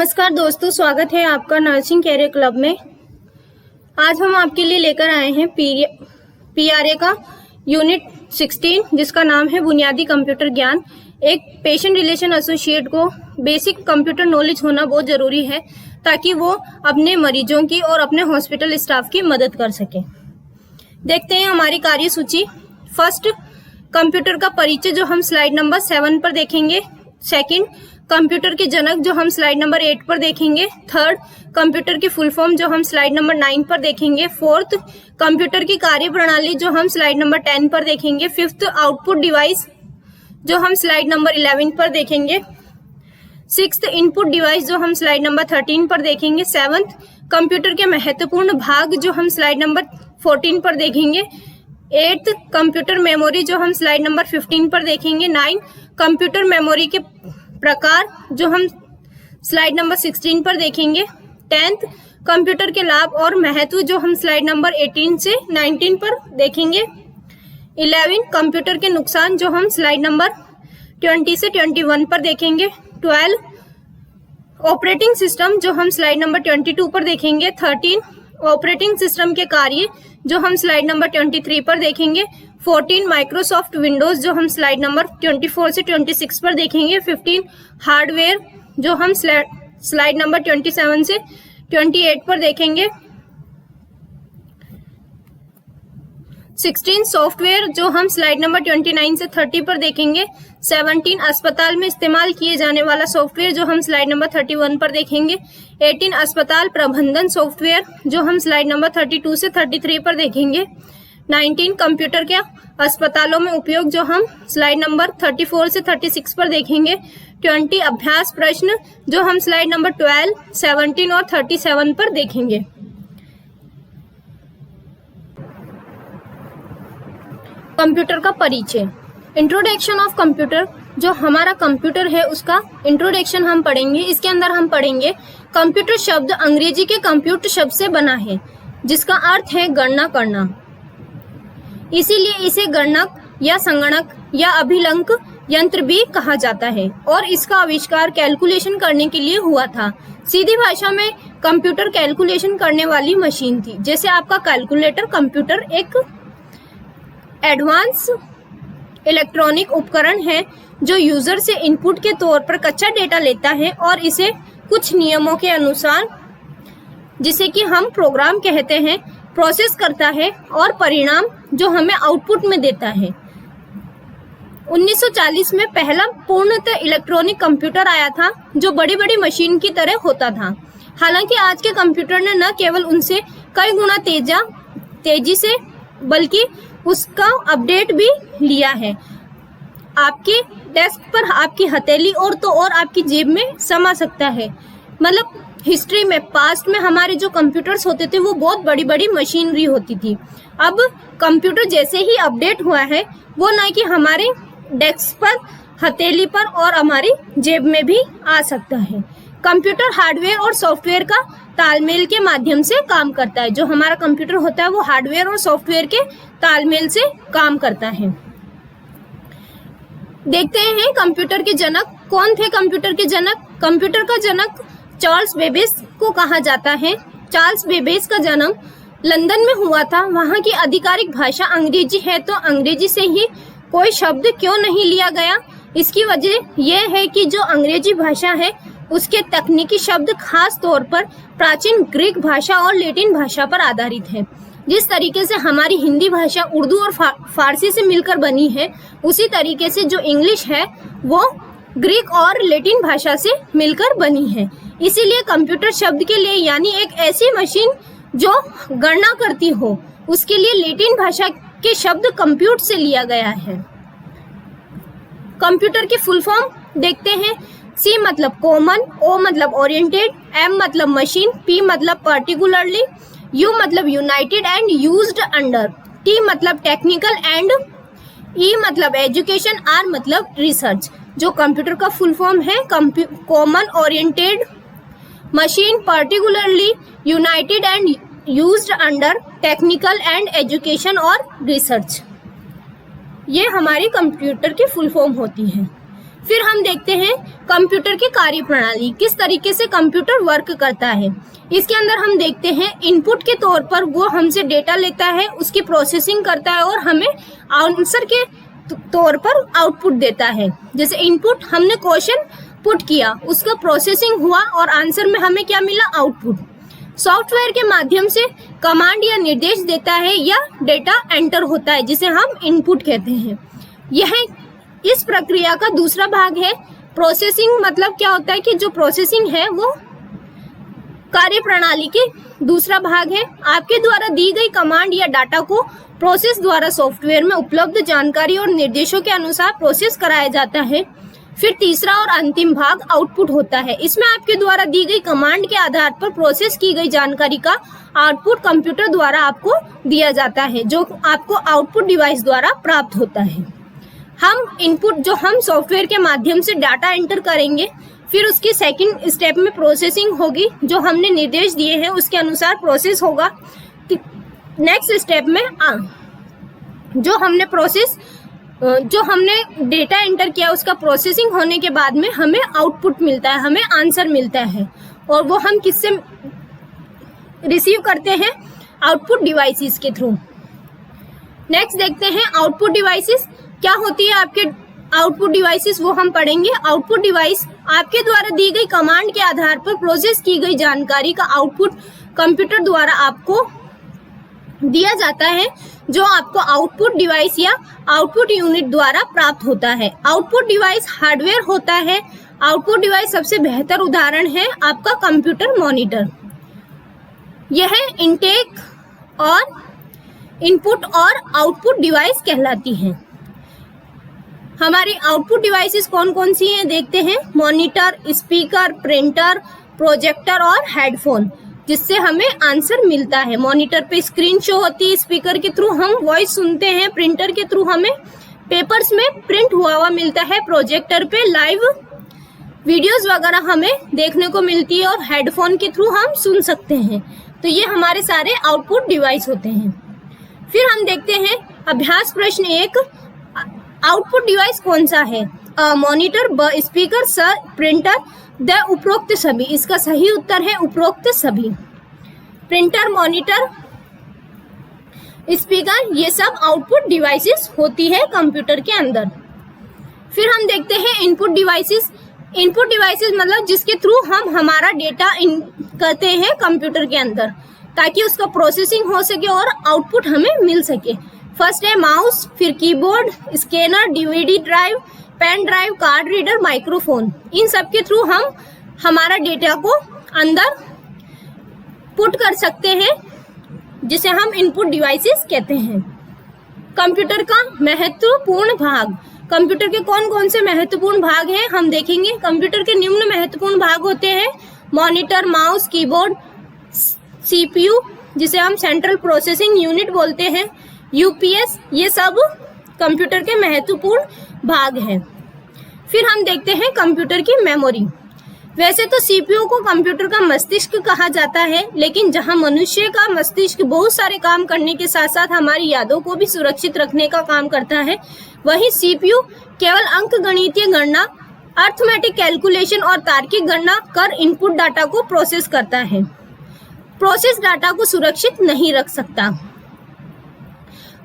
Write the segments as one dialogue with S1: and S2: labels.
S1: नमस्कार दोस्तों, स्वागत है आपका नर्सिंग कैरियर क्लब में। आज हम आपके लिए लेकर आए हैं पीआरए का यूनिट 16 जिसका नाम है बुनियादी कंप्यूटर ज्ञान। एक पेशेंट रिलेशन एसोसिएट को बेसिक कंप्यूटर नॉलेज होना बहुत जरूरी है ताकि वो अपने मरीजों की और अपने हॉस्पिटल स्टाफ की मदद कर सके। देखते हैं हमारी कार्यसूची। फर्स्ट, कंप्यूटर का परिचय जो हम स्लाइड नंबर 7 पर देखेंगे। सेकंड, कंप्यूटर के जनक जो हम स्लाइड नंबर 8 पर देखेंगे। थर्ड, कंप्यूटर की फुल फॉर्म जो हम स्लाइड नंबर 9 पर देखेंगे। फोर्थ, कंप्यूटर की कार्य प्रणाली जो हम स्लाइड नंबर 10 पर देखेंगे। फिफ्थ, आउटपुट डिवाइस जो हम स्लाइड नंबर 11 पर देखेंगे। सिक्स्थ, इनपुट डिवाइस जो हम स्लाइड नंबर 13 पर देखेंगे। सेवंथ, कंप्यूटर के महत्वपूर्ण भाग जो हम स्लाइड नंबर 14 पर देखेंगे। एट्थ, कंप्यूटर मेमोरी जो हम स्लाइड नंबर 15 पर देखेंगे। 9, कंप्यूटर मेमोरी के प्रकार जो हम स्लाइड नंबर 16 पर देखेंगे। 10th, कंप्यूटर के लाभ और महत्व जो हम स्लाइड नंबर 18 से 19 पर देखेंगे। 11, कंप्यूटर के नुकसान जो हम स्लाइड नंबर 20 से 21 पर देखेंगे। 12, ऑपरेटिंग सिस्टम जो हम स्लाइड नंबर 22 पर देखेंगे। 13, ऑपरेटिंग सिस्टम के कार्य जो हम स्लाइड नंबर 23 पर देखेंगे। 14, माइक्रोसॉफ्ट विंडोज जो हम स्लाइड नंबर 24 से 26 पर देखेंगे। 15, हार्डवेयर जो हम स्लाइड नंबर 27 से 28 पर देखेंगे। 16, सॉफ्टवेयर जो हम स्लाइड नंबर 29 से 30 पर देखेंगे। 17, अस्पताल में इस्तेमाल किए जाने वाला सॉफ्टवेयर जो हम स्लाइड नंबर 31 पर देखेंगे। 18, अस्पताल प्रबंधन सॉफ्टवेयर जो हम स्लाइड नंबर 32 से 33 पर देखेंगे। 19, कंप्यूटर के अस्पतालों में उपयोग जो हम स्लाइड नंबर 34 से 36 पर देखेंगे। 20, अभ्यास प्रश्न जो हम स्लाइड नंबर 12, 17 और 37 पर देखेंगे। कंप्यूटर का परिचय। इंट्रोडक्शन ऑफ कंप्यूटर, जो हमारा कंप्यूटर है उसका इंट्रोडक्शन हम पढ़ेंगे। इसके अंदर हम पढ़ेंगे कंप्यूटर शब्द अंग्रेजी के कंप्यूटर शब्द से बना है जिसका अर्थ है गणना करना। इसीलिए इसे गणक या संगणक या अभिलंक यंत्र भी कहा जाता है और इसका आविष्कार कैलकुलेशन करने के लिए हुआ था। सीधी भाषा में कंप्यूटर कैलकुलेशन करने वाली मशीन थी। जैसे आपका कैलकुलेटर, कंप्यूटर एक एडवांस इलेक्ट्रॉनिक उपकरण है जो यूजर से इनपुट के तौर पर कच्चा डेटा लेता है और इसे कुछ नियमों के अनुसार, जिसे कि हम प्रोग्राम कहते हैं, प्रोसेस करता है और परिणाम जो हमें आउटपुट में देता है। 1940 में पहला पूर्णतः इलेक्ट्रॉनिक कंप्यूटर आया था जो बड़ी बड़ी मशीन की तरह होता था। हालांकि आज के कंप्यूटर ने न केवल उनसे कई गुना तेजी से बल्कि उसका अपडेट भी लिया है। आपके डेस्क पर आपकी हथेली और तो और आपकी जेब में समा सकता है। मतलब हिस्ट्री में, पास्ट में हमारे जो कंप्यूटर्स होते थे वो बहुत बड़ी बड़ी मशीनरी होती थी। अब कंप्यूटर जैसे ही अपडेट हुआ है वो ना कि हमारे डेस्क पर, हथेली पर और हमारी जेब में भी आ सकता है। कंप्यूटर हार्डवेयर और सॉफ्टवेयर का तालमेल के माध्यम से काम करता है। जो हमारा कंप्यूटर होता है वो हार्डवेयर और सॉफ्टवेयर के तालमेल से काम करता है। देखते हैं कंप्यूटर के जनक कौन थे। कंप्यूटर के जनक, कंप्यूटर का जनक चार्ल्स बेबेज को कहा जाता है। चार्ल्स बेबेज का जन्म लंदन में हुआ था। वहाँ की आधिकारिक भाषा अंग्रेजी है, तो अंग्रेजी से ही कोई शब्द क्यों नहीं लिया गया? इसकी वजह यह है कि जो अंग्रेजी भाषा है उसके तकनीकी शब्द खास तौर पर प्राचीन ग्रीक भाषा और लैटिन भाषा पर आधारित है। जिस तरीके से हमारी हिंदी भाषा उर्दू और फारसी से मिलकर बनी है, उसी तरीके से जो इंग्लिश है वो ग्रीक और लैटिन भाषा से मिलकर बनी है। इसीलिए कंप्यूटर शब्द के लिए, यानी एक ऐसी मशीन जो गणना करती हो, उसके लिए लैटिन भाषा के शब्द कंप्यूट से लिया गया है। कंप्यूटर की फुल फॉर्म देखते हैं। C मतलब कॉमन, O मतलब ओरिएंटेड, M मतलब मशीन, P मतलब पर्टिकुलरली, U मतलब United and used under, T मतलब टेक्निकल एंड E मतलब एजुकेशन, R मतलब रिसर्च। जो कंप्यूटर का फुल फॉर्म है common, oriented, machine, particularly, United and used under, technical and education और रिसर्च। ये हमारी कंप्यूटर की फुल फॉर्म होती है। फिर हम देखते हैं कंप्यूटर की कार्यप्रणाली, किस तरीके से कंप्यूटर वर्क करता है। इसके अंदर हम देखते हैं इनपुट के तौर पर वो हमसे डेटा लेता है, उसकी प्रोसेसिंग करता है और हमें आंसर के तौर पर आउटपुट देता है। जैसे इनपुट हमने क्वेश्चन पुट किया, उसका प्रोसेसिंग हुआ और आंसर में हमें क्या मिला, आउटपुट। सॉफ्टवेयर के माध्यम से कमांड या निर्देश देता है या डेटा एंटर होता है, जिसे हम इनपुट कहते हैं। यह इस प्रक्रिया का दूसरा भाग है प्रोसेसिंग। मतलब क्या होता है कि जो प्रोसेसिंग है वो कार्यप्रणाली के दूसरा भाग है। आपके द्वारा दी गई कमांड या डाटा को प्रोसेस द्वारा सॉफ्टवेयर में उपलब्ध जानकारी और निर्देशों के अनुसार प्रोसेस कराया जाता है। फिर तीसरा और अंतिम भाग आउटपुट होता है। इसमें आपके द्वारा दी गई कमांड के आधार पर प्रोसेस की गई जानकारी का आउटपुट कंप्यूटर द्वारा आपको दिया जाता है, जो आपको आउटपुट डिवाइस द्वारा प्राप्त होता है। हम इनपुट जो हम सॉफ्टवेयर के माध्यम से डाटा एंटर करेंगे, फिर उसकी सेकंड स्टेप में प्रोसेसिंग होगी, जो हमने निर्देश दिए हैं उसके अनुसार प्रोसेस होगा। नेक्स्ट स्टेप में जो हमने डेटा एंटर किया उसका प्रोसेसिंग होने के बाद में हमें आउटपुट मिलता है, हमें आंसर मिलता है, और वो हम किससे रिसीव करते हैं, आउटपुट डिवाइसेस के थ्रू। नेक्स्ट देखते हैं आउटपुट डिवाइसेस क्या होती है। आपके आउटपुट डिवाइसेस वो हम पढ़ेंगे। आउटपुट डिवाइस आपके द्वारा दी गई कमांड के आधार पर प्रोसेस की गई जानकारी का आउटपुट कंप्यूटर द्वारा आपको दिया जाता है, जो आपको आउटपुट डिवाइस या आउटपुट यूनिट द्वारा प्राप्त होता है। आउटपुट डिवाइस हार्डवेयर होता है। आउटपुट डिवाइस सबसे बेहतर उदाहरण है आपका कंप्यूटर मॉनिटर। यह इनटेक और इनपुट और आउटपुट डिवाइस कहलाती है। हमारी आउटपुट डिवाइसेस कौन कौन सी हैं देखते हैं। मॉनिटर, स्पीकर, प्रिंटर, प्रोजेक्टर और हेडफोन, जिससे हमें आंसर मिलता है। मॉनिटर पे स्क्रीन शो होती है, स्पीकर के थ्रू हम वॉइस सुनते हैं, प्रिंटर के थ्रू हमें पेपर्स में प्रिंट हुआ मिलता है, प्रोजेक्टर पे लाइव वीडियोस वगैरह हमें देखने को मिलती है और हेडफोन के थ्रू हम सुन सकते हैं। तो ये हमारे सारे आउटपुट डिवाइस होते हैं। फिर हम देखते हैं अभ्यास प्रश्न 1, आउटपुट डिवाइस कौन सा है। मॉनिटर, स्पीकर, प्रिंटर, द उपरोक्त सभी। इसका सही उत्तर है उपरोक्त सभी। प्रिंटर, मॉनिटर, स्पीकर, ये सब आउटपुट डिवाइसेस होती है कंप्यूटर के अंदर। फिर हम देखते हैं इनपुट डिवाइसेस। इनपुट डिवाइसेस मतलब जिसके थ्रू हम हमारा डेटा इन करते हैं कंप्यूटर के अंदर, ताकि उसका प्रोसेसिंग हो सके और आउटपुट हमें मिल सके। फर्स्ट है माउस, फिर keyboard, scanner, DVD drive, pen drive, card reader, microphone. इन सब के थ्रू हम हमारा डेटा को अंदर पुट कर सकते हैं, जिसे हम इनपुट डिवाइसेस कहते हैं। कंप्यूटर का महत्वपूर्ण भाग। कंप्यूटर के कौन कौन से महत्वपूर्ण भाग हैं हम देखेंगे। कंप्यूटर के निम्न महत्वपूर्ण भाग होते हैं मॉनिटर, माउस, कीबोर्ड, सीपीयू जिसे हम सेंट्रल प्रोसेसिंग यूनिट बोलते हैं, यूपीएस, ये सब कंप्यूटर के महत्वपूर्ण भाग हैं। फिर हम देखते हैं कंप्यूटर की मेमोरी। वैसे तो सीपीयू को कंप्यूटर का मस्तिष्क कहा जाता है, लेकिन जहां मनुष्य का मस्तिष्क बहुत सारे काम करने के साथ साथ हमारी यादों को भी सुरक्षित रखने का काम करता है, वहीं सीपीयू केवल अंकगणितीय गणना, अर्थमेटिक कैलकुलेशन और तार्किक गणना कर इनपुट डाटा को प्रोसेस करता है। प्रोसेस डाटा को सुरक्षित नहीं रख सकता।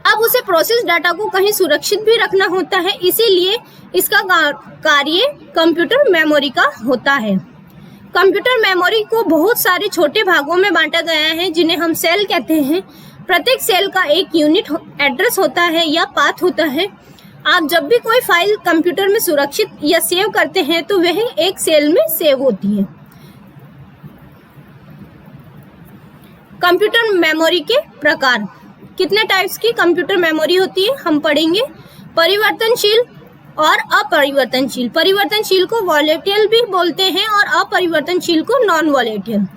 S1: अब उसे प्रोसेस डाटा को कहीं सुरक्षित भी रखना होता है, इसीलिए इसका कार्य कंप्यूटर मेमोरी का होता है। कंप्यूटर मेमोरी को बहुत सारे छोटे भागों में बांटा गया है, जिन्हें हम सेल कहते हैं। प्रत्येक सेल का एक यूनिक एड्रेस होता है या पाथ होता है। आप जब भी कोई फाइल कंप्यूटर में सुरक्षित या सेव करते हैं तो वह एक सेल में सेव होती है। कंप्यूटर मेमोरी के प्रकार। कितने टाइप्स की कंप्यूटर मेमोरी होती है हम पढ़ेंगे। परिवर्तनशील और अपरिवर्तनशील। परिवर्तनशील को वॉलेटाइल भी बोलते हैं और अपरिवर्तनशील को नॉन वॉलेटाइल।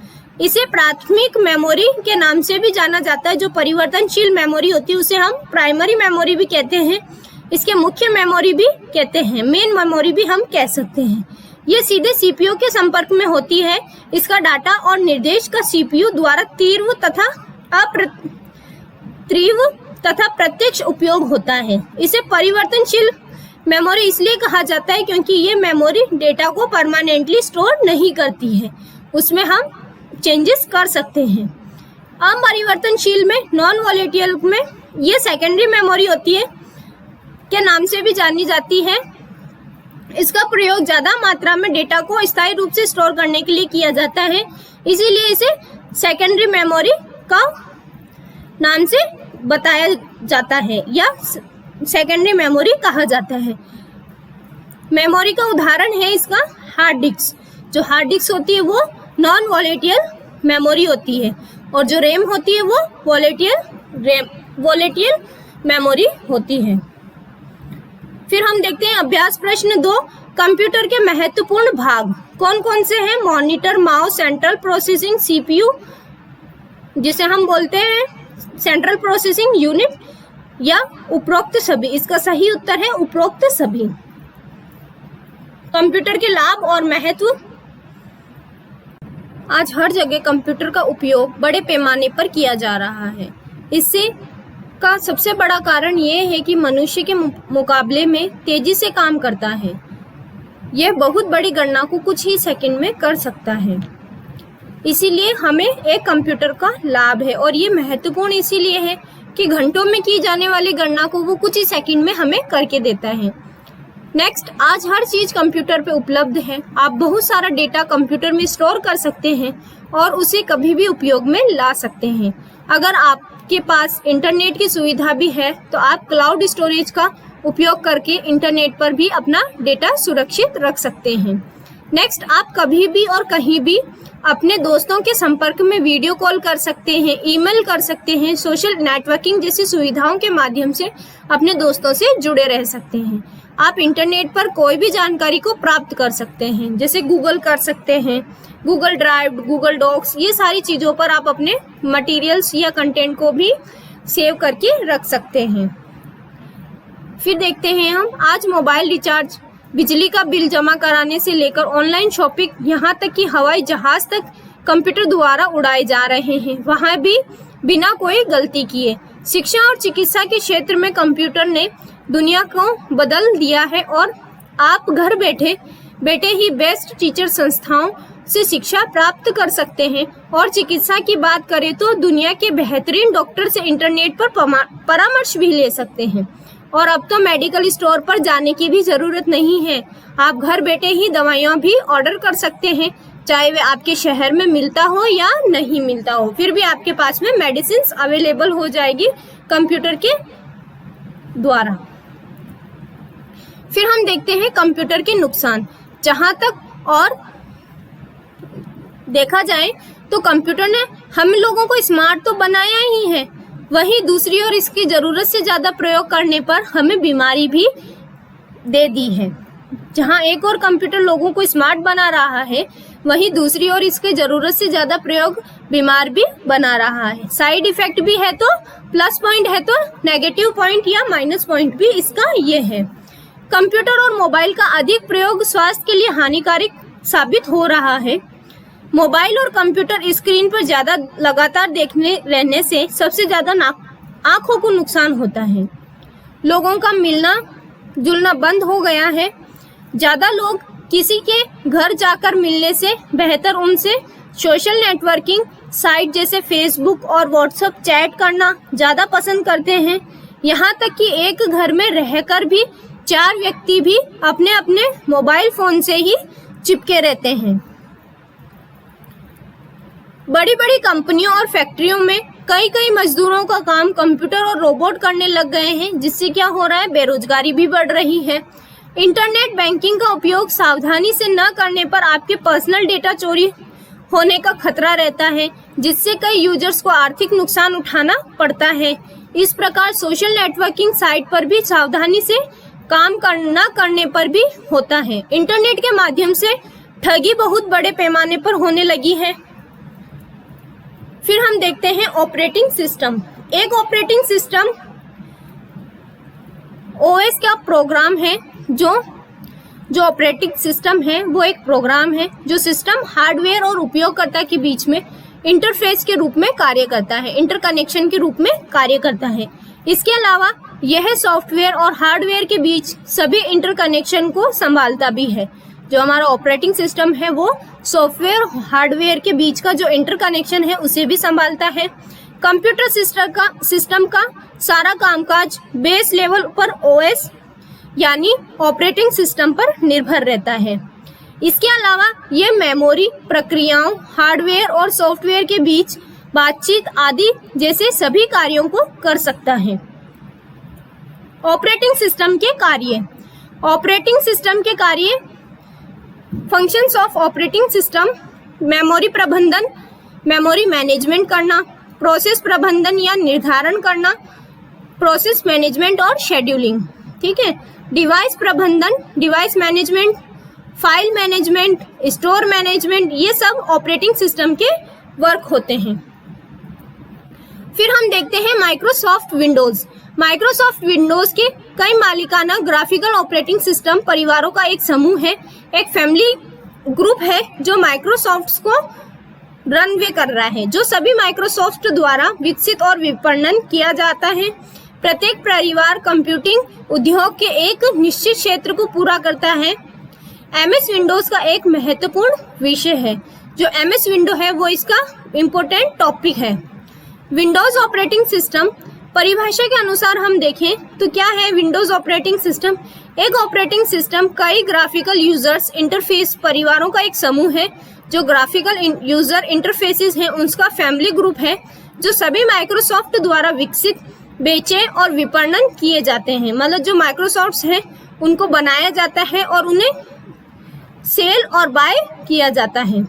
S1: इसे प्राथमिक मेमोरी के नाम से भी जाना जाता है। जो परिवर्तनशील मेमोरी होती है उसे हम प्राइमरी मेमोरी भी कहते हैं। इसके मुख्य मेमोरी भी कहते हैं, मेन मेमोरी भी हम कह सकते हैं। ये सीधे सीपीयू के संपर्क में होती है। इसका डाटा और निर्देश का सीपीयू द्वारा तीव्र तथा प्रत्यक्ष उपयोग होता है। इसे परिवर्तनशील मेमोरी इसलिए कहा जाता है क्योंकि ये मेमोरी डेटा को परमानेंटली स्टोर नहीं करती है, उसमें हम चेंजेस कर सकते हैं। अपरिवर्तनशील में, नॉन वॉलेटाइल में ये सेकेंडरी मेमोरी होती है, के नाम से भी जानी जाती है। इसका प्रयोग ज्यादा मात्रा में डेटा को स्थायी रूप से स्टोर करने के लिए किया जाता है, इसीलिए इसे सेकेंडरी मेमोरी का नाम से बताया जाता है या सेकेंडरी मेमोरी कहा जाता है। मेमोरी का उदाहरण है इसका हार्ड डिस्क। जो हार्ड डिस्क होती है वो नॉन वॉलेटाइल मेमोरी होती है और जो रैम होती है वो वॉलेटाइल मेमोरी होती है। फिर हम देखते हैं अभ्यास प्रश्न 2, कंप्यूटर के महत्वपूर्ण भाग कौन कौन से हैं? Monitor, mouse, central processing CPU जिसे हम बोलते हैं सेंट्रल प्रोसेसिंग यूनिट, या उपरोक्त सभी। इसका सही उत्तर है उपरोक्त सभी। कंप्यूटर के लाभ और महत्व। आज हर जगह कंप्यूटर का उपयोग बड़े पैमाने पर किया जा रहा है। इससे का सबसे बड़ा कारण ये है कि मनुष्य के मुकाबले में तेजी से काम करता है। यह बहुत बड़ी गणना को कुछ ही सेकंड में कर सकता है, इसीलिए हमें एक कंप्यूटर का लाभ है और ये महत्वपूर्ण इसीलिए है कि घंटों में की जाने वाली गणना को वो कुछ ही सेकंड में हमें करके देता है। नेक्स्ट, आज हर चीज कंप्यूटर पे उपलब्ध है। आप बहुत सारा डेटा कंप्यूटर में स्टोर कर सकते हैं और उसे कभी भी उपयोग में ला सकते हैं। अगर आपके पास इंटरनेट की सुविधा भी है तो आप क्लाउड स्टोरेज का उपयोग करके इंटरनेट पर भी अपना डेटा सुरक्षित रख सकते हैं। नेक्स्ट, आप कभी भी और कहीं भी अपने दोस्तों के संपर्क में वीडियो कॉल कर सकते हैं, ईमेल कर सकते हैं, सोशल नेटवर्किंग जैसी सुविधाओं के माध्यम से अपने दोस्तों से जुड़े रह सकते हैं। आप इंटरनेट पर कोई भी जानकारी को प्राप्त कर सकते हैं, जैसे गूगल कर सकते हैं, गूगल ड्राइव, गूगल डॉक्स, ये सारी चीजों पर आप अपने मटेरियल्स या कंटेंट को भी सेव करके रख सकते हैं। फिर देखते हैं हम आज मोबाइल रिचार्ज, बिजली का बिल जमा कराने से लेकर ऑनलाइन शॉपिंग, यहाँ तक कि हवाई जहाज तक कंप्यूटर द्वारा उड़ाए जा रहे हैं, वहाँ भी बिना कोई गलती किए। शिक्षा और चिकित्सा के क्षेत्र में कंप्यूटर ने दुनिया को बदल दिया है और आप घर बैठे ही बेस्ट टीचर संस्थाओं से शिक्षा प्राप्त कर सकते हैं। और चिकित्सा की बात करें तो दुनिया के बेहतरीन डॉक्टर से इंटरनेट पर परामर्श भी ले सकते हैं। और अब तो मेडिकल स्टोर पर जाने की भी जरूरत नहीं है, आप घर बैठे ही दवाइयाँ भी ऑर्डर कर सकते हैं, चाहे वे आपके शहर में मिलता हो या नहीं मिलता हो, फिर भी आपके पास में मेडिसिन अवेलेबल हो जाएगी कंप्यूटर के द्वारा। फिर हम देखते हैं कंप्यूटर के नुकसान। जहां तक और देखा जाए तो कंप्यूटर ने हम लोगों को स्मार्ट तो बनाया ही है, वहीं दूसरी ओर इसकी जरूरत से ज्यादा प्रयोग करने पर हमें बीमारी भी दे दी है। जहां एक और कंप्यूटर लोगों को स्मार्ट बना रहा है, वहीं दूसरी ओर इसके जरूरत से ज्यादा प्रयोग बीमार भी बना रहा है। साइड इफेक्ट भी है तो प्लस पॉइंट है तो नेगेटिव पॉइंट या माइनस पॉइंट भी इसका ये है। कंप्यूटर और मोबाइल का अधिक प्रयोग स्वास्थ्य के लिए हानिकारक साबित हो रहा है। मोबाइल और कंप्यूटर स्क्रीन पर ज्यादा लगातार देखने रहने से सबसे ज्यादा आंखों को नुकसान होता है। लोगों का मिलना जुलना बंद हो गया है। ज्यादा लोग किसी के घर जाकर मिलने से बेहतर उनसे सोशल नेटवर्किंग साइट जैसे फेसबुक और व्हाट्सएप चैट करना ज्यादा पसंद करते हैं। यहाँ तक कि एक घर में रहकर भी 4 व्यक्ति भी अपने अपने मोबाइल फोन से ही चिपके रहते हैं। बड़ी बड़ी कंपनियों और फैक्ट्रियों में कई मजदूरों का काम कंप्यूटर और रोबोट करने लग गए हैं, जिससे क्या हो रहा है, बेरोजगारी भी बढ़ रही है। इंटरनेट बैंकिंग का उपयोग सावधानी से न करने पर आपके पर्सनल डेटा चोरी होने का खतरा रहता है, जिससे कई यूजर्स को आर्थिक नुकसान उठाना पड़ता है। इस प्रकार सोशल नेटवर्किंग साइट पर भी सावधानी से काम न करने पर भी होता है। इंटरनेट के माध्यम से ठगी बहुत बड़े पैमाने पर होने लगी है। फिर हम देखते हैं ऑपरेटिंग सिस्टम। एक ऑपरेटिंग सिस्टम ओएस का प्रोग्राम है। जो ऑपरेटिंग सिस्टम है वो एक प्रोग्राम है जो सिस्टम हार्डवेयर और उपयोगकर्ता के बीच में इंटरफेस के रूप में कार्य करता है, इंटरकनेक्शन के रूप में कार्य करता है। इसके अलावा यह सॉफ्टवेयर और हार्डवेयर के बीच सभी इंटरकनेक्शन को संभालता भी है। जो हमारा ऑपरेटिंग सिस्टम है वो सॉफ्टवेयर हार्डवेयर के बीच का जो इंटरकनेक्शन है उसे भी संभालता है। कंप्यूटर सिस्टम का सारा कामकाज बेस लेवल पर ओएस यानी ऑपरेटिंग सिस्टम पर निर्भर रहता है। इसके अलावा ये मेमोरी, प्रक्रियाओं, हार्डवेयर और सॉफ्टवेयर के बीच बातचीत आदि जैसे सभी कार्यों को कर सकता है। ऑपरेटिंग सिस्टम के कार्य। ऑपरेटिंग सिस्टम के कार्य functions of operating system: memory प्रबंधन, मेमोरी मैनेजमेंट करना, प्रोसेस प्रबंधन या निर्धारण करना, प्रोसेस मैनेजमेंट और शेड्यूलिंग। ठीक है। डिवाइस प्रबंधन, device management, file management, store management, ये सब ऑपरेटिंग सिस्टम के वर्क होते हैं। फिर हम देखते हैं माइक्रोसॉफ्ट विंडोज। माइक्रोसॉफ्ट विंडोज के कई मालिकाना ग्राफिकल ऑपरेटिंग सिस्टम परिवारों का एक समूह है, एक फैमिली ग्रुप है जो माइक्रोसॉफ्ट को रनवे कर रहा है, जो सभी माइक्रोसॉफ्ट द्वारा विकसित और विपणन किया जाता है। प्रत्येक परिवार कंप्यूटिंग उद्योग के एक निश्चित क्षेत्र को पूरा करता है। एमएस विंडोज का एक महत्वपूर्ण विषय है। जो एमएस विंडो है वो इसका इम्पोर्टेंट टॉपिक है। विंडोज ऑपरेटिंग सिस्टम परिभाषा के अनुसार हम देखें तो क्या है विंडोज ऑपरेटिंग सिस्टम? एक ऑपरेटिंग सिस्टम कई ग्राफिकल यूजर्स इंटरफेस परिवारों का एक समूह है। जो ग्राफिकल यूजर इंटरफेसेस हैं उनका फैमिली ग्रुप है, जो सभी माइक्रोसॉफ्ट द्वारा विकसित, बेचे और विपणन किए जाते हैं। मतलब जो माइक्रोसॉफ्ट है उनको बनाया जाता है और उन्हें सेल और बाय किया जाता है।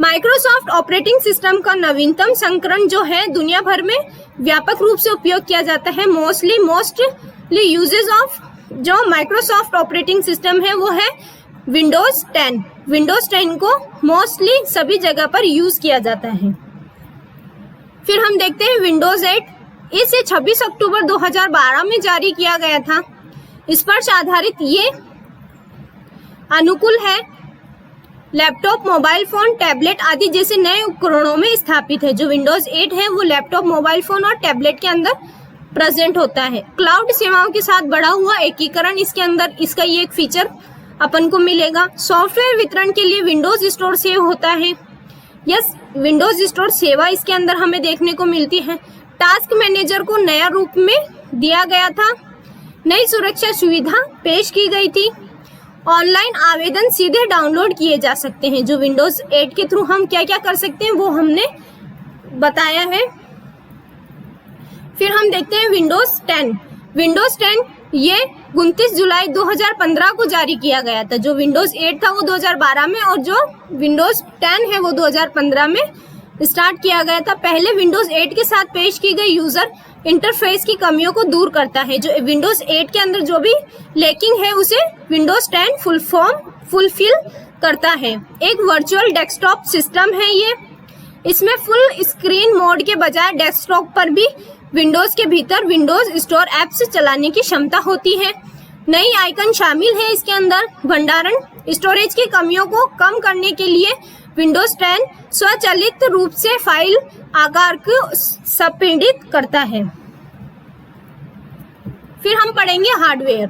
S1: माइक्रोसॉफ्ट ऑपरेटिंग सिस्टम का नवीनतम संस्करण जो है दुनिया भर में व्यापक रूप से उपयोग किया जाता है। मोस्टली यूजेस ऑफ जो माइक्रोसॉफ्ट ऑपरेटिंग सिस्टम है वो है विंडोज 10। विंडोज 10 को मोस्टली सभी जगह पर यूज किया जाता है। फिर हम देखते हैं विंडोज 8। इसे 26 अक्टूबर 2012 में जारी किया गया था। स्पर्श आधारित ये अनुकूल है लैपटॉप, मोबाइल फोन, टैबलेट आदि जैसे नए उपकरणों में स्थापित है। जो विंडोज 8 है वो लैपटॉप, मोबाइल फोन और टैबलेट के अंदर प्रेजेंट होता है। क्लाउड सेवाओं के साथ बढ़ा हुआ एकीकरण इसके अंदर इसका ये एक फीचर अपन को मिलेगा। सॉफ्टवेयर वितरण के लिए विंडोज स्टोर सेव होता है। यस, विंडोज स्टोर सेवा इसके अंदर हमें देखने को मिलती है। टास्क मैनेजर को नया रूप में दिया गया था। नई सुरक्षा सुविधा पेश की गई थी। ऑनलाइन आवेदन सीधे डाउनलोड किए जा सकते हैं। जो विंडोज 8 के थ्रू हम क्या क्या कर सकते हैं वो हमने बताया है। फिर हम देखते हैं विंडोज 10। विंडोज 10 ये 29 जुलाई 2015 को जारी किया गया था। जो विंडोज 8 था वो 2012 में और जो विंडोज 10 है वो 2015 में स्टार्ट किया गया था। पहले विंडोज 8 के साथ पेश की गई यूजर इंटरफेस की कमियों को दूर करता है। जो विंडोज 8 के अंदर जो भी लैकिंग है उसे विंडोज 10 फुलफिल करता है। एक वर्चुअल डेस्कटॉप सिस्टम है ये। इसमें फुल स्क्रीन मोड के बजाय डेस्कटॉप पर भी विंडोज के भीतर विंडोज स्टोर ऐप्स चलाने की क्षमता होती है। नई आइकन शामिल है इसके अंदर। भंडारण स्टोरेज की कमियों को कम करने के लिए विंडोज 10 स्वचालित रूप से फाइल आकार को संपीड़ित करता है। फिर हम पढ़ेंगे हार्डवेयर।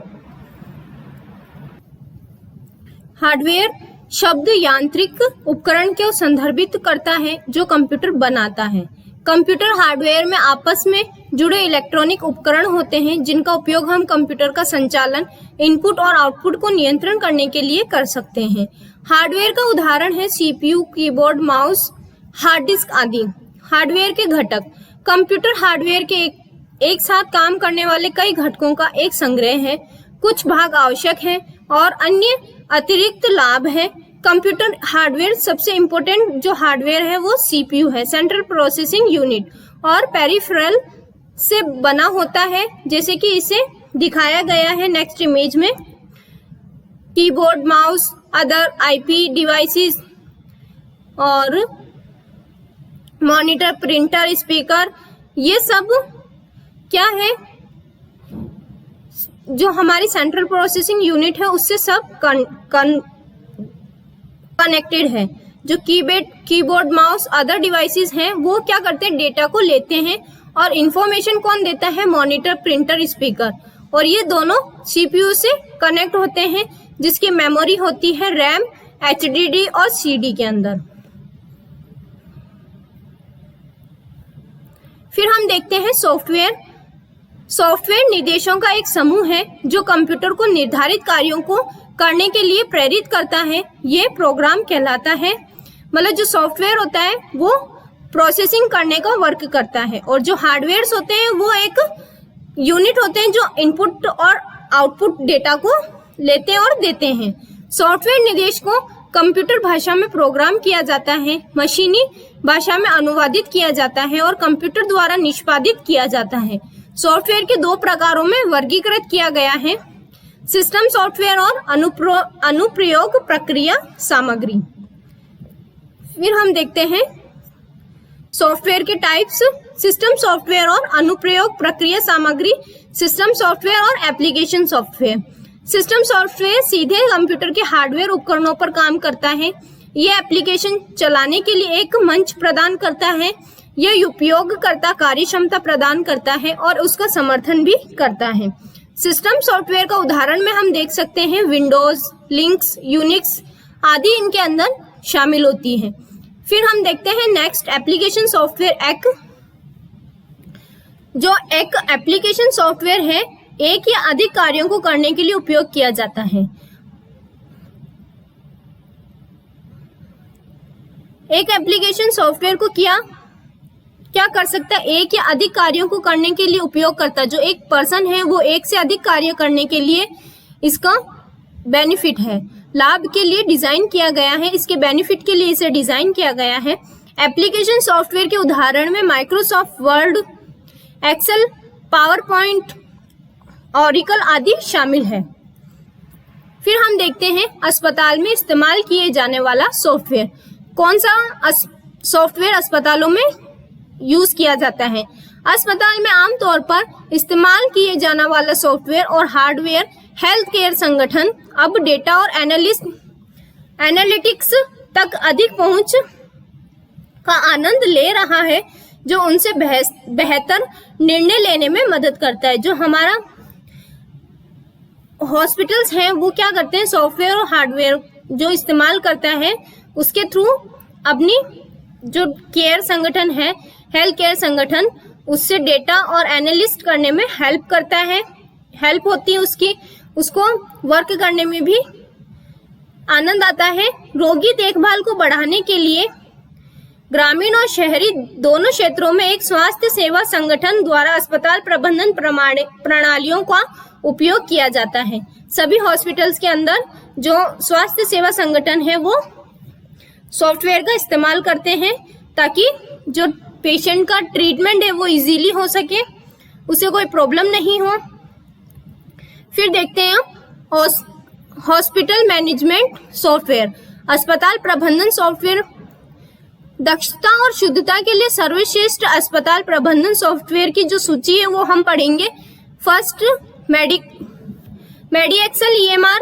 S1: हार्डवेयर शब्द यांत्रिक उपकरण को संदर्भित करता है जो कंप्यूटर बनाता है। कंप्यूटर हार्डवेयर में आपस में जुड़े इलेक्ट्रॉनिक उपकरण होते हैं जिनका उपयोग हम कंप्यूटर का संचालन, इनपुट और आउटपुट को नियंत्रण करने के लिए कर सकते हैं। हार्डवेयर का उदाहरण है CPU, keyboard, mouse, hard disk आदि। हार्डवेयर के घटक कंप्यूटर हार्डवेयर के एक साथ काम करने वाले कई घटकों का एक संग्रह है। कुछ भाग आवश्यक हैं और अन्य अतिरिक्त लाभ है। कंप्यूटर हार्डवेयर सबसे इम्पोर्टेंट जो हार्डवेयर है वो सीपीयू है, सेंट्रल प्रोसेसिंग यूनिट, और पेरिफेरल से बना होता है जैसे कि इसे दिखाया गया है नेक्स्ट इमेज में। Keyboard, mouse, other IP devices और मॉनिटर, प्रिंटर, स्पीकर, ये सब क्या है जो हमारी सेंट्रल प्रोसेसिंग यूनिट है उससे सब कनेक्टेड है। जो कीबोर्ड, माउस, अदर डिवाइसेस हैं वो क्या करते हैं, डेटा को लेते हैं और इंफॉर्मेशन कौन देता है? Monitor, printer, speaker. और ये दोनों सीपीयू से कनेक्ट होते हैं, जिसकी मेमोरी होती है रैम, एचडीडी और सीडी के अंदर। फिर हम देखते हैं सॉफ्टवेयर। सॉफ्टवेयर निर्देशों का एक समूह है जो कंप्यूटर को निर्धारित कार्यों को करने के लिए प्रेरित करता है। ये प्रोग्राम कहलाता है। मतलब जो सॉफ्टवेयर होता है वो प्रोसेसिंग करने का वर्क करता है, और जो हार्डवेयर्स होते हैं वो एक यूनिट होते हैं जो इनपुट और आउटपुट डेटा को लेते हैं और देते हैं। सॉफ्टवेयर निर्देश को कंप्यूटर भाषा में प्रोग्राम किया जाता है, मशीनी भाषा में अनुवादित किया जाता है और कंप्यूटर द्वारा निष्पादित किया जाता है। सॉफ्टवेयर के दो प्रकारों में वर्गीकृत किया गया है, सिस्टम सॉफ्टवेयर और अनुप्रयोग प्रक्रिया सामग्री। फिर हम देखते हैं सॉफ्टवेयर के टाइप्स। सिस्टम सॉफ्टवेयर और अनुप्रयोग प्रक्रिया सामग्री, सिस्टम सॉफ्टवेयर और एप्लीकेशन सॉफ्टवेयर। सिस्टम सॉफ्टवेयर सीधे कंप्यूटर के हार्डवेयर उपकरणों पर काम करता है। यह एप्लीकेशन चलाने के लिए एक मंच प्रदान करता है। यह उपयोगकर्ता कार्यक्षमता प्रदान करता है और उसका समर्थन भी करता है। सिस्टम सॉफ्टवेयर का उदाहरण में हम देख सकते हैं विंडोज, लिनक्स, यूनिक्स आदि इनके अंदर शामिल होती है। फिर हम देखते हैं नेक्स्ट एप्लीकेशन सॉफ्टवेयर। जो एक एप्लीकेशन सॉफ्टवेयर है, एक या अधिक कार्यों को करने के लिए उपयोग किया जाता है। एक एप्लीकेशन सॉफ्टवेयर को क्या कर सकता है? एक या अधिक कार्यों को करने के लिए उपयोग करता है। जो एक पर्सन है वो एक से अधिक कार्य करने के लिए इसका बेनिफिट है, लाभ के लिए डिजाइन किया गया है, इसके बेनिफिट के लिए इसे डिजाइन किया गया है। एप्लीकेशन सॉफ्टवेयर के उदाहरण में Microsoft Word, Excel, PowerPoint, Oracle आदि शामिल है। फिर हम देखते हैं अस्पताल में इस्तेमाल किए जाने वाला सॉफ्टवेयर। कौन सा सॉफ्टवेयर अस्पतालों में यूज किया जाता है? अस्पताल में आमतौर पर इस्तेमाल किए जाने वाला सॉफ्टवेयर और हार्डवेयर हेल्थ केयर संगठन अब डेटा और एनालिटिक्स तक अधिक पहुंच का आनंद ले रहा है, जो उनसे बेहतर निर्णय लेने में मदद करता है। जो हमारा हॉस्पिटल्स हैं वो क्या करते हैं? सॉफ्टवेयर और हार्डवेयर जो इस्तेमाल करता है उसके थ्रू अपनी जो केयर संगठन है, हेल्थ केयर संगठन, उससे डेटा और एनालिस्ट करने में हेल्प करता है, हेल्प होती है उसको वर्क करने में भी आनंद आता है। रोगी देखभाल को बढ़ाने के लिए ग्रामीण और शहरी दोनों क्षेत्रों में एक स्वास्थ्य सेवा संगठन द्वारा अस्पताल प्रबंधन प्रणालियों का उपयोग किया जाता है। सभी हॉस्पिटल्स के अंदर जो स्वास्थ्य सेवा संगठन है वो सॉफ्टवेयर का इस्तेमाल करते हैं ताकि जो पेशेंट का ट्रीटमेंट है वो इजीली हो सके, उसे कोई प्रॉब्लम नहीं हो। फिर देखते हैं हॉस्पिटल मैनेजमेंट सॉफ्टवेयर, अस्पताल प्रबंधन सॉफ्टवेयर। दक्षता और शुद्धता के लिए सर्वश्रेष्ठ अस्पताल प्रबंधन सॉफ्टवेयर की जो सूची है वो हम पढ़ेंगे। First MediExcel EMR,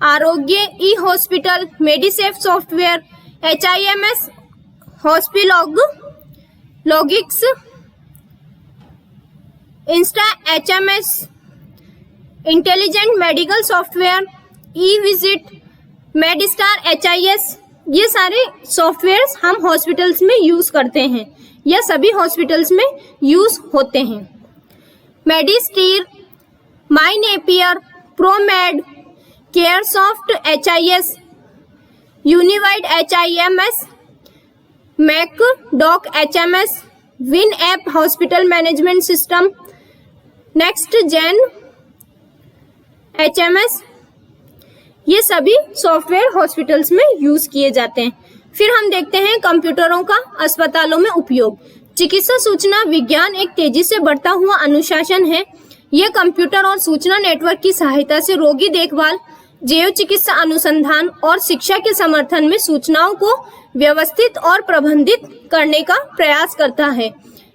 S1: Arogya E hospital, MediSafe software, HIMS, Hospilog, Logix, Insta HMS, intelligent medical software, E-विजिट, मेडिस्टार HIS। ये सारे सॉफ्टवेयर्स हम हॉस्पिटल्स में यूज करते हैं या सभी हॉस्पिटल्स में यूज होते हैं। Medisteer, My Napier, Promed, CareSoft HIS, Uniwide HIMS, Mac Doc HMS, Win App hospital management system, next gen HMS। ये सभी सॉफ्टवेयर हॉस्पिटल्स में यूज किए जाते हैं। फिर हम देखते हैं कंप्यूटरों का अस्पतालों में उपयोग। चिकित्सा सूचना विज्ञान एक तेजी से बढ़ता हुआ अनुशासन है। यह कंप्यूटर और सूचना नेटवर्क की सहायता से रोगी देखभाल, जैव चिकित्सा अनुसंधान और शिक्षा के समर्थन में सूचनाओं को व्यवस्थित और प्रबंधित करने का प्रयास करता है।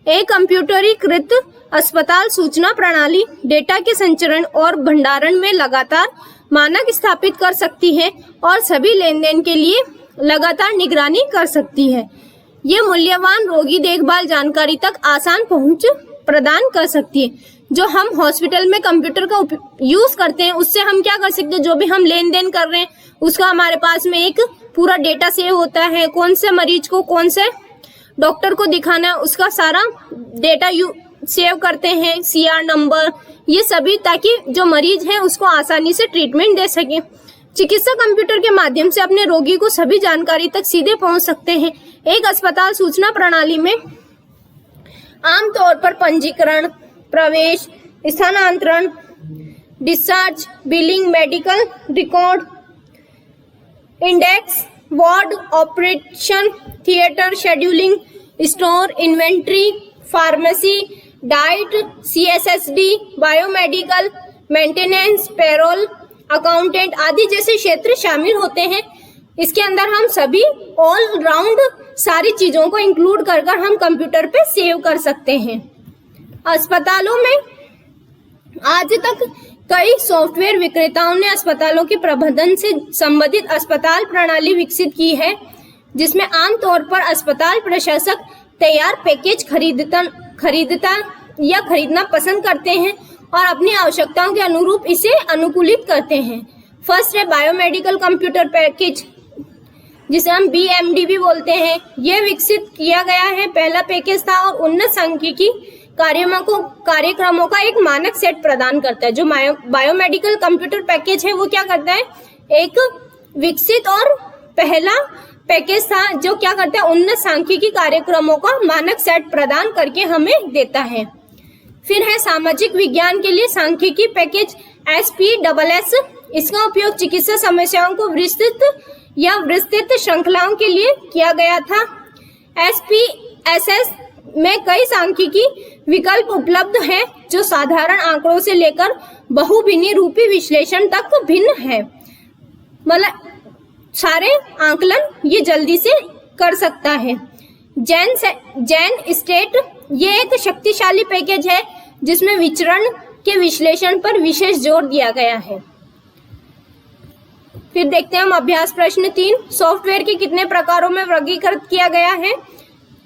S1: एक कंप्यूटरीकृत अस्पताल सूचना प्रणाली डेटा के संचरण और भंडारण में लगातार मानक स्थापित कर सकती है और सभी लेन देन के लिए लगातार निगरानी कर सकती है। ये मूल्यवान रोगी देखभाल जानकारी तक आसान पहुंच प्रदान कर सकती है। जो हम हॉस्पिटल में कंप्यूटर का यूज करते हैं उससे हम क्या कर सकते हैं, जो भी हम लेन देन कर रहे हैं उसका हमारे पास में एक पूरा डेटा सेव होता है। कौन से मरीज को कौन से डॉक्टर को दिखाना है उसका सारा डेटा सेव करते हैं, CR नंबर, ये सभी, ताकि जो मरीज है उसको आसानी से ट्रीटमेंट दे सके। चिकित्सा कंप्यूटर के माध्यम से अपने रोगी को सभी जानकारी तक सीधे पहुंच सकते हैं। एक अस्पताल सूचना प्रणाली में आमतौर पर पंजीकरण, प्रवेश, स्थानांतरण, discharge, billing, medical record, index, ward operation theatre, scheduling, store, inventory, pharmacy, diet, CSSD, biomedical, maintenance, payroll, accountant आदि जैसे क्षेत्र शामिल होते हैं। इसके अंदर हम सभी ऑल राउंड सारी चीजों को इंक्लूड कर हम कंप्यूटर पे सेव कर सकते हैं। अस्पतालों में आज तक कई सॉफ्टवेयर विक्रेताओं ने अस्पतालों के प्रबंधन से संबंधित अस्पताल प्रणाली विकसित की है, जिसमें आमतौर पर अस्पताल प्रशासक तैयार पैकेज खरीदता या खरीदना पसंद करते हैं और अपनी आवश्यकताओं के अनुरूप इसे अनुकूलित करते हैं। फर्स्ट है बायोमेडिकल कंप्यूटर पैकेज, जिसे हम BMD भी बोलते हैं। यह विकसित किया गया है। पहला पैकेज था और उन्नत सांख्यिकी कार्यक्रमों का एक मानक सेट प्रदान करता है। जो बायोमेडिकल कंप्यूटर पैकेज है वो क्या करता है, एक विकसित और पहला पैकेज था जो क्या करता है, उन्नत सांख्यिकी कार्यक्रमों का मानक सेट प्रदान करके हमें देता है। फिर है सामाजिक विज्ञान के लिए सांख्यिकी पैकेज SPSS। इसका उपयोग चिकित्सा समस्याओं को विस्तृत श्रृंखलाओं के लिए किया गया था। SPSS में कई सांख्यिकी विकल्प उपलब्ध हैं जो साधारण आंकड़ों से लेकर बहुभिन्नी रूपी विश्लेषण तक भिन्न है। मतलब सारे आंकलन ये जल्दी से कर सकता है। जैन स्टेट ये एक शक्तिशाली पैकेज है जिसमें विचरण के विश्लेषण पर विशेष जोर दिया गया है। फिर देखते हैं हम अभ्यास प्रश्न 3। सॉफ्टवेयर के कितने प्रकारों में वर्गीकृत किया गया है?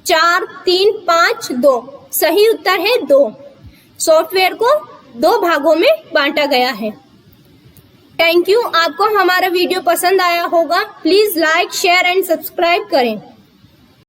S1: 4, 3, 5, 2। सही उत्तर है 2। सॉफ्टवेयर को 2 भागों में बांटा गया है। Thank you. आपको हमारा वीडियो पसंद आया होगा। Please like, share and subscribe करें।